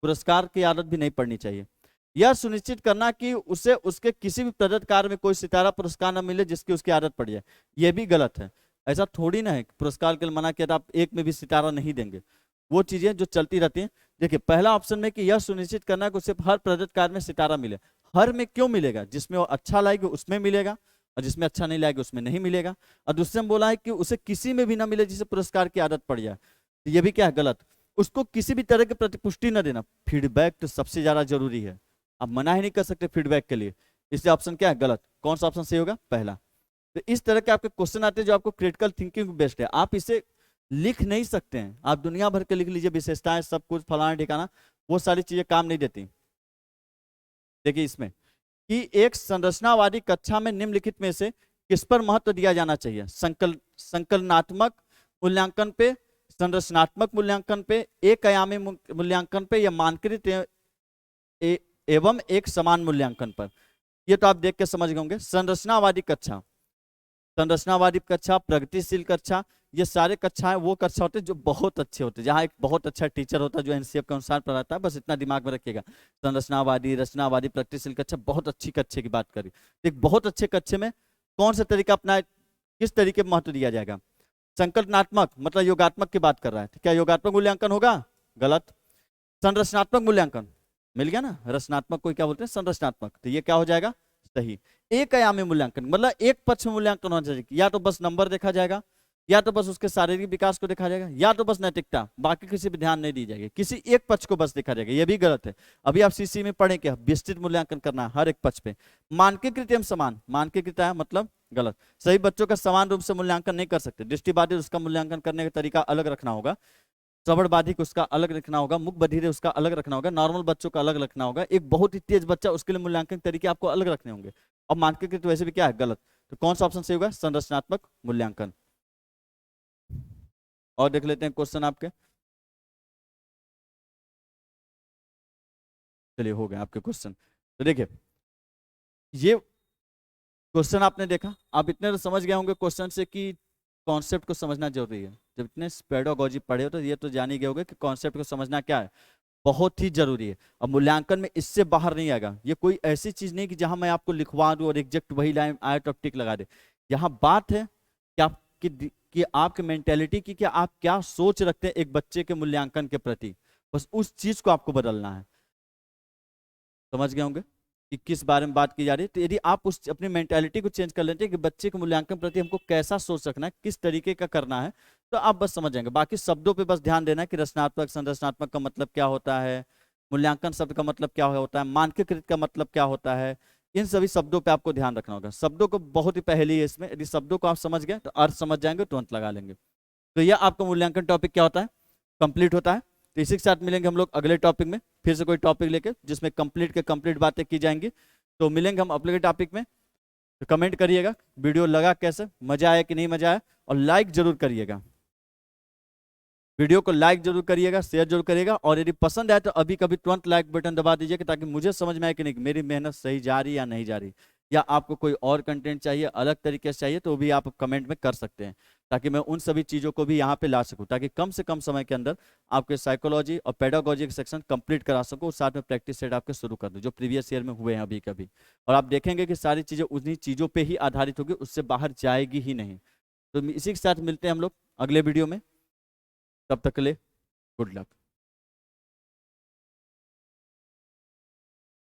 पुरस्कार की आदत भी नहीं पड़नी चाहिए। यह सुनिश्चित करना कि उसे उसके किसी भी प्रदत्त कार्य में कोई सितारा पुरस्कार न मिले जिसकी उसकी आदत पड़ जाए, यह भी गलत है। ऐसा थोड़ी ना है पुरस्कार के लिए मना किया था आप एक में भी सितारा नहीं देंगे, वो चीजें जो चलती रहती हैं। देखिए, पहला ऑप्शन में कि यह सुनिश्चित करना कि उसे हर प्रदत्त कार्य में सितारा मिले, हर में क्यों मिलेगा, जिसमें वो अच्छा लाएगा उसमें मिलेगा और जिसमें अच्छा नहीं लाएगा उसमें नहीं मिलेगा। और दूसरे में बोला है कि उसे किसी में भी ना मिले जिसे पुरस्कार की आदत पड़ जाए, तो ये भी क्या है, गलत। उसको किसी भी तरह की प्रतिपुष्टि न देना, फीडबैक तो सबसे ज्यादा जरूरी है, आप मना ही नहीं कर सकते फीडबैक के लिए, इसलिए ऑप्शन क्या है, गलत। कौन सा ऑप्शन सही होगा, पहला। तो इस तरह के आपके क्वेश्चन आते हैं जो आपको क्रिटिकल थिंकिंग बेस्ड है, आप इसे लिख नहीं सकते हैं, आप दुनिया भर के लिख लीजिए विशेषताएं सब कुछ फलाना ठिकाना, वो सारी चीजें काम नहीं देती। देखिए इसमें कि एक संरचनावादी कक्षा में निम्नलिखित में से किस पर महत्व दिया जाना चाहिए, संकलनात्मक मूल्यांकन पे, संरचनात्मक मूल्यांकन पे, एक आयामी मूल्यांकन पे, या मानकीकृत एवं एक समान मूल्यांकन पर। ये तो आप देख के समझ गए होंगे। संरचनावादी कक्षा, संरचनावादी कक्षा, प्रगतिशील कक्षा ये सारे कक्षाएं वो कक्षा होते हैं जो बहुत अच्छे होते हैं, जहाँ एक बहुत अच्छा टीचर होता है जो एनसीएफ के अनुसार पढ़ाता है। बस इतना दिमाग में रखिएगा, संरचनावादी, रचनावादी, प्रगतिशील कक्षा, बहुत अच्छी कक्षे की बात करी। तो एक बहुत अच्छे कक्षे में कौन सा तरीका अपना, किस तरीके पर महत्व दिया जाएगा? संकल्पनात्मक मतलब योगात्मक की बात कर रहा है, तो क्या योगात्मक मूल्यांकन होगा? गलत। संरचनात्मक मूल्यांकन मिल गया ना, रचनात्मक को क्या बोलते हैं? संरचनात्मक। तो ये क्या हो जाएगा? सही। एक आयामी मूल्यांकन मतलब एक पक्ष में मूल्यांकन होना चाहिए, या तो बस नंबर देखा जाएगा, या तो बस उसके शारीरिक विकास को देखा जाएगा, या तो बस नैतिकता, बाकी किसी पे ध्यान नहीं दी जाएगी, किसी एक पक्ष को बस देखा जाएगा। ये भी गलत है। अभी आप सीसी में पढ़े क्या, विस्तृत मूल्यांकन करना है हर एक पक्ष पे। मानकीकृत एवं समान, मानकीकृत है मतलब गलत। सही बच्चों का समान रूप से मूल्यांकन नहीं कर सकते, दृष्टिबाधित उसका मूल्यांकन करने का तरीका अलग रखना होगा, श्रवणबाधिक उसका अलग रखना होगा, मुख बधिर उसका अलग रखना होगा, नॉर्मल बच्चों का अलग रखना होगा, एक बहुत ही तेज बच्चा उसके लिए मूल्यांकन तरीके आपको अलग रखने होंगे। और मानकीकृत वैसे भी क्या है? गलत। तो कौन सा ऑप्शन सही होगा? संरचनात्मक मूल्यांकन। और देख लेते हैं क्वेश्चन आपके। चलिए हो गए आपके क्वेश्चन। तो देखिए ये क्वेश्चन आपने देखा, आप इतने तो समझ गए होंगे क्वेश्चन से कि कॉन्सेप्ट को समझना जरूरी है। जब इतने पेडागोजी पढ़े हो तो ये तो जान ही गए होंगे कि कॉन्सेप्ट को समझना क्या है, बहुत ही जरूरी है। अब मूल्यांकन में इससे बाहर नहीं आएगा। ये कोई ऐसी चीज नहीं कि जहां मैं आपको लिखवा दूं और एग्जैक्ट वही लाइन आए तो टिक लगा दे। यहाँ बात है कि आप कि आपकी मेंटेलिटी की, कि आप क्या सोच रखते हैं एक बच्चे के मूल्यांकन के प्रति, बस उस चीज को आपको बदलना है। समझ गए होंगे कि किस बारे में बात की जा रही है। तो यदि आप उस अपनी मेंटालिटी को चेंज कर लेते हैं कि बच्चे के मूल्यांकन प्रति हमको कैसा सोच रखना है, किस तरीके का करना है, तो आप बस समझ जाएंगे। बाकी शब्दों पे बस ध्यान देना है कि रचनात्मक, संरचनात्मक का मतलब क्या होता है, मूल्यांकन शब्द का मतलब क्या होता है, मानकीकृत का मतलब क्या होता है, इन सभी शब्दों पे आपको ध्यान रखना होगा। शब्दों को बहुत ही पहले है इसमें, यदि शब्दों को आप समझ गए तो अर्थ समझ जाएंगे, तुरंत लगा लेंगे। तो यह आपका मूल्यांकन टॉपिक क्या होता है, कंप्लीट होता है। तो इसी के साथ मिलेंगे हम लोग अगले टॉपिक में, फिर से कोई टॉपिक लेके जिसमें कंप्लीट के कंप्लीट बातें की जाएंगी। तो मिलेंगे हम अगले टॉपिक में। तो कमेंट करिएगा वीडियो लगा कैसे, मजा आया कि नहीं मजा आया, और लाइक जरूर करिएगा, वीडियो को लाइक जरूर करिएगा, शेयर जरूर करिएगा। और यदि पसंद आए तो अभी कभी तुरंत लाइक बटन दबा दीजिएगा, ताकि मुझे समझ में आए कि नहीं मेरी मेहनत सही जा रही या नहीं जा रही, या आपको कोई और कंटेंट चाहिए, अलग तरीके से चाहिए, तो भी आप कमेंट में कर सकते हैं, ताकि मैं उन सभी चीज़ों को भी यहाँ पे ला सकूँ, ताकि कम से कम समय के अंदर आपके साइकोलॉजी और पेडागोजी के सेक्शन कंप्लीट करा सकूँ, साथ में प्रैक्टिस सेट आपके शुरू कर दूँ जो प्रीवियस ईयर में हुए हैं अभी कभी। और आप देखेंगे कि सारी चीज़ें उन्हीं चीज़ों पर ही आधारित होगी, उससे बाहर जाएगी ही नहीं। तो इसी के साथ मिलते हैं हम लोग अगले वीडियो में, तब तक के लिए गुड लक।